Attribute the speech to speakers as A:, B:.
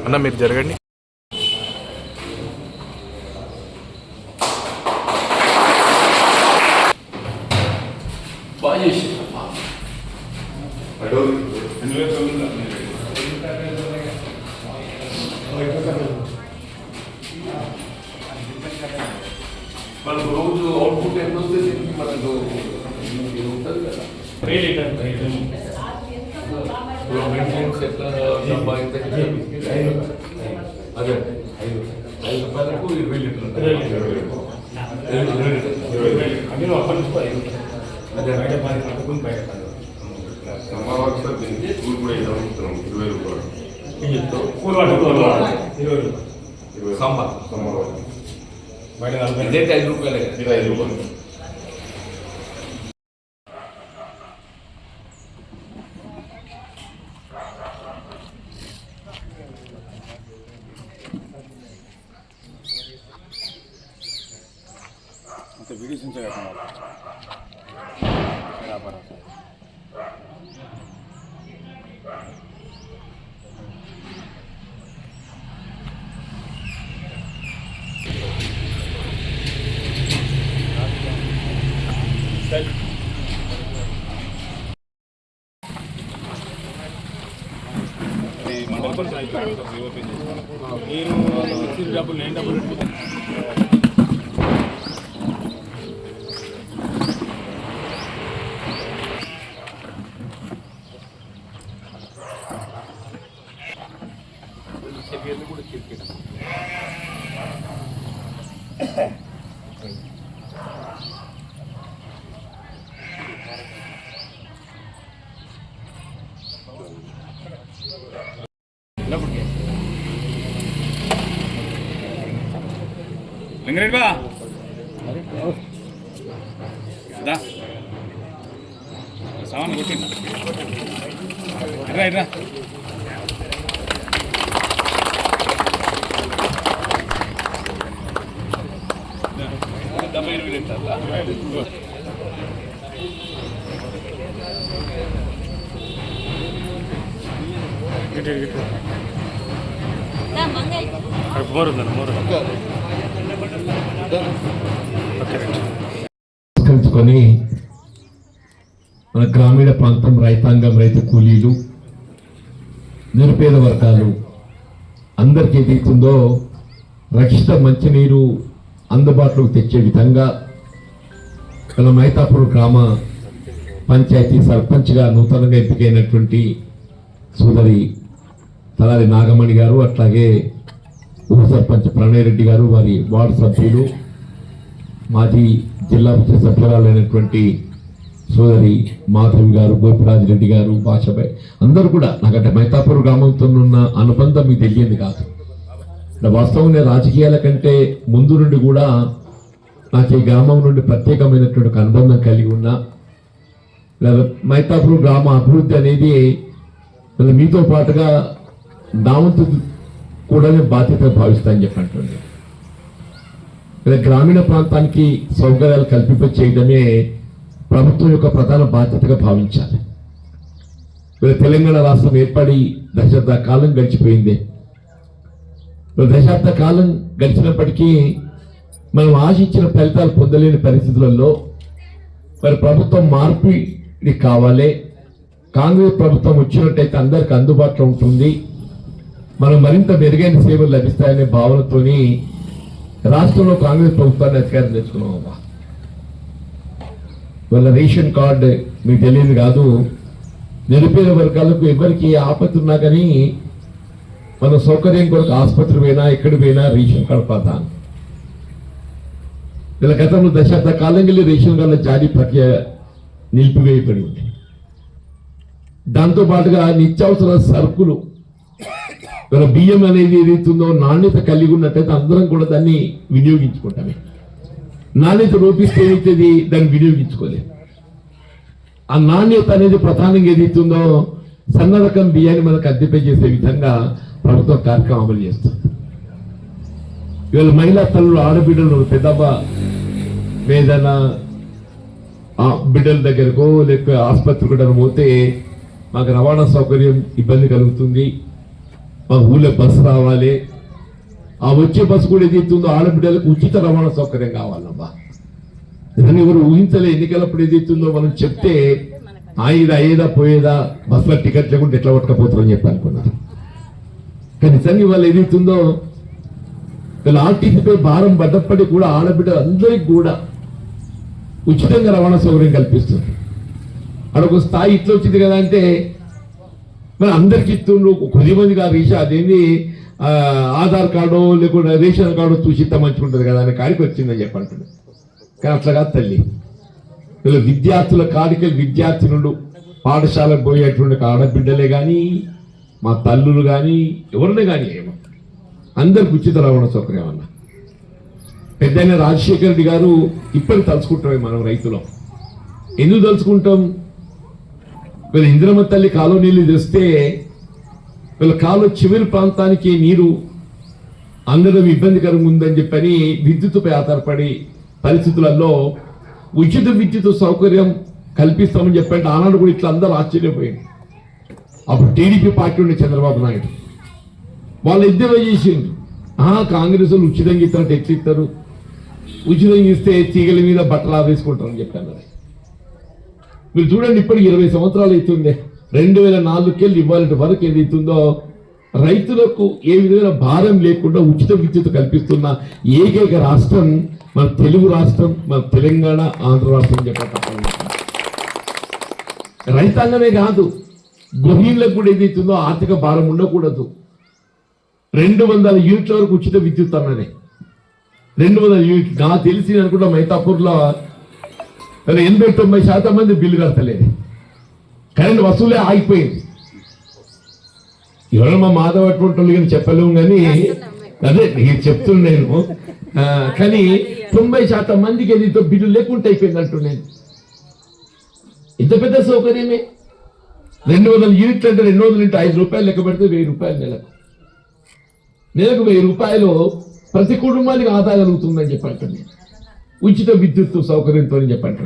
A: అన్న మీరు జరగండి.
B: మనకు రోజు అవుట్పుట్ ఎంత వస్తుంది మనకు ఉంటుంది కదా మెయింటెనెన్స్ ఎట్లా డబ్బా ఎంత అదే 5 రూపాయలకు 20 లీటర్లు సాంబార్ ఇదైతే 5 రూపాయలే. ఇది 5 రూపాయలు.
C: వీడియోస్ ఉంచారు మండల పరిషత్ మీరు డబ్బులు నేను డబ్బులు కూడా చెప్పాను. లింగరెడ్డి బా సామాన్ కొట్టిందా ఎర్రా ఎర్రా
B: కలుసుకొని మన గ్రామీణ ప్రాంతం రైతాంగం, రైతు కూలీలు, నిరుపేద వర్గాలు అందరికీ ఏదైతుందో రక్షిత మంచినీరు అందుబాటులోకి తెచ్చే విధంగా మన మైతాపూర్ గ్రామ పంచాయతీ సర్పంచ్గా నూతనంగా ఎంపికైనటువంటి సోదరి తలారి నాగమణి గారు, అట్లాగే ఉప సర్పంచ్ ప్రణయ్ రెడ్డి గారు, వారి వార్డు సభ్యులు, మాజీ జిల్లా పరిషత్ సభ్యురాలైనటువంటి సోదరి మాధవి గారు, గోపిరాజరెడ్డి గారు, భాషాబాయ్ అందరూ కూడా నాకంటే మైతాపూర్ గ్రామంతో ఉన్న అనుబంధం మీకు తెలియదు కాదు. వాస్తవంగా రాజకీయాల కంటే ముందు నుండి కూడా నాకు ఈ గ్రామం నుండి ప్రత్యేకమైనటువంటి అనుబంధం కలిగి ఉన్నా. మైతాపూర్ గ్రామ అభివృద్ధి అనేది మీతో పాటుగా నా వంతు కూడా బాధ్యత భావిస్తానని చెప్పి అంటుంది. గ్రామీణ ప్రాంతానికి సౌకర్యాలు కల్పింపచేయడమే ప్రభుత్వం యొక్క ప్రధాన బాధ్యతగా భావించాలి. తెలంగాణ రాష్ట్రం ఏర్పడి దశాబ్ద కాలం గడిచిపోయింది. దశాబ్ద కాలం గడిచినప్పటికీ మనం ఆశించిన ఫలితాలు పొందలేని పరిస్థితులలో మరి ప్రభుత్వం మార్పిడి కావాలి. కాంగ్రెస్ ప్రభుత్వం వచ్చినట్టయితే అందరికి అందుబాటులో ఉంటుంది, మనం మరింత మెరుగైన సేవలు లభిస్తాయనే భావనతోని రాష్ట్రంలో కాంగ్రెస్ ప్రభుత్వాన్ని అధికారం తెచ్చుకున్నామమ్మా. వాళ్ళ రేషన్ కార్డు మీకు తెలియదు కాదు, నిరుపేద వర్గాలకు ఎవరికి ఆపత్తి ఉన్నా కానీ మన సౌకర్యం కొరకు ఆసుపత్రి పోయినా ఎక్కడికి పోయినా రేషన్ కార్డు ప్రధానం. ఇలా గతంలో దశాబ్ద కాలంగా రేషన్ కార్డుల జారీ ప్రక్రియ నిలిపివేయబడి ఉంది. దాంతో పాటుగా నిత్యావసర సరుకులు ఇలా బియ్యం అనేది ఏదైతుందో నాణ్యత కలిగి ఉన్నట్టయితే అందరం కూడా దాన్ని వినియోగించుకుంటామే. నాణ్యత రూపిస్తే ఏదైతుంది దాన్ని వినియోగించుకోలేదు. ఆ నాణ్యత అనేది ప్రధానంగా ఏదైతుందో సన్న రకం బియ్యాన్ని మనకు అద్దెపై చేసే విధంగా ప్రభుత్వం కార్యక్రమం అమలు చేస్తుంది. ఇవాళ మహిళా తల్లులు ఆడబిడ్డలు పెద్దబ్బ ఏదైనా బిడ్డల దగ్గరకో లేక ఆసుపత్రి కూడా పోతే మాకు రవాణా సౌకర్యం ఇబ్బంది కలుగుతుంది, మా ఊళ్ళో బస్సు రావాలి, ఆ వచ్చే బస్సు కూడా ఏదైతుందో ఆడబిడ్డలకు ఉచిత రవాణా సౌకర్యం కావాలమ్మా. దాన్ని ఎవరు ఊహించలే. ఎన్నికలప్పుడు ఏదైతుందో మనం చెప్తే ఇది అయ్యేదా పోయేదా, బస్సులో టికెట్ లేకుంటే ఎట్లా పట్టకపోతారని చెప్పి అనుకున్నారు. కానీ నిజంగా వాళ్ళు ఏదైతుందో వీళ్ళు ఆర్టీసీపై భారం పడ్డప్పటికీ కూడా ఆడబిడ్డలు అందరికి కూడా ఉచితంగా రవాణా సౌకర్యం కల్పిస్తుంది. అక్కడొక స్థాయి ఇట్లా వచ్చింది కదా అంటే మరి అందరికి ఇస్తుండ్రు, కొద్దిమంది కాదు రీషా అదేంది ఆధార్ కార్డు లేకుండా రేషన్ కార్డు చూసిద్దాం మంచుకుంటుంది కదా అనే కాడికి వచ్చిందని చెప్పంటున్నాడు. కానీ అట్లా కాదు తల్లి. వీళ్ళు విద్యార్థుల కాడికి విద్యార్థినులు పాఠశాలకు పోయేటువంటి ఆడబిడ్డలే కానీ మా తల్లులు కానీ ఎవరినే కానీ ఏమో అందరికి ఉచిత రవాణా సౌకర్యం అన్న. పెద్దయిన రాజశేఖర రెడ్డి గారు ఇప్పటికి తలుచుకుంటామే మనం రైతులం. ఎందుకు తలుచుకుంటాం? వీళ్ళ ఇంద్రమ్మ తల్లి కాలువ నీళ్ళు తెస్తే వీళ్ళ కాలువ చివరి ప్రాంతానికి నీరు అందడం ఇబ్బందికరంగా ఉందని చెప్పని విద్యుత్తుపై ఆధారపడి పరిస్థితులలో ఉచిత విద్యుత్ సౌకర్యం కల్పిస్తామని చెప్పంటే ఆనాడు కూడా ఇట్లా అందరూ ఆశ్చర్యపోయింది. అప్పుడు టీడీపీ పార్టీ ఉండే చంద్రబాబు నాయుడు వాళ్ళు ఎద్దేవా చేసిండ్రు. కాంగ్రెస్ వాళ్ళు ఉచితంగా ఇస్తారంటే ఎట్లా ఇస్తారు, ఉచితంగా ఇస్తే తీగల మీద బట్టలు ఆవేసుకుంటారని చెప్పాను. మీరు చూడండి ఇప్పటికి 20 సంవత్సరాలు అవుతుంది. 2004 ఇవ్వాలంటే వరకు ఏదైతుందో రైతులకు ఏ విధమైన భారం లేకుండా ఉచిత విద్యుత్ కల్పిస్తున్న ఏకైక రాష్ట్రం మన తెలుగు రాష్ట్రం, మన తెలంగాణ, ఆంధ్ర రాష్ట్రం చెప్పాలి. రైతాంగమే కాదు గృహిణులకు కూడా ఏదైతుందో ఆర్థిక భారం ఉండకూడదు. 200 యూనిట్ల వరకు ఉచిత విద్యుత్ అన్నదే. 200 యూనిట్లు నాకు తెలిసి అనుకుంటా మైతాపూర్లో 80-90% మంది బిల్లు కడతలేదు. కరెంట్ వసూలే ఆగిపోయింది. ఇవాళ మా మాధవ్ అటువంటి వాళ్ళు కానీ చెప్పలేము కానీ అదే నేను చెప్తున్నాను. కానీ 90% మందికి ఏదైతే బిల్లు లేకుండా అయిపోయింది అంటూ నేను. ఇంత పెద్ద సౌకర్యమే. 200 యూనిట్లు అంటే 200 ఇంటూ 5 రూపాయలు లెక్క పెడితే 1000 రూపాయలు నెలకు 1000 రూపాయలు ప్రతి కుటుంబానికి ఆదా కలుగుతుందని చెప్పండి. ఉచిత విద్యుత్ సౌకర్యంతో చెప్పండి.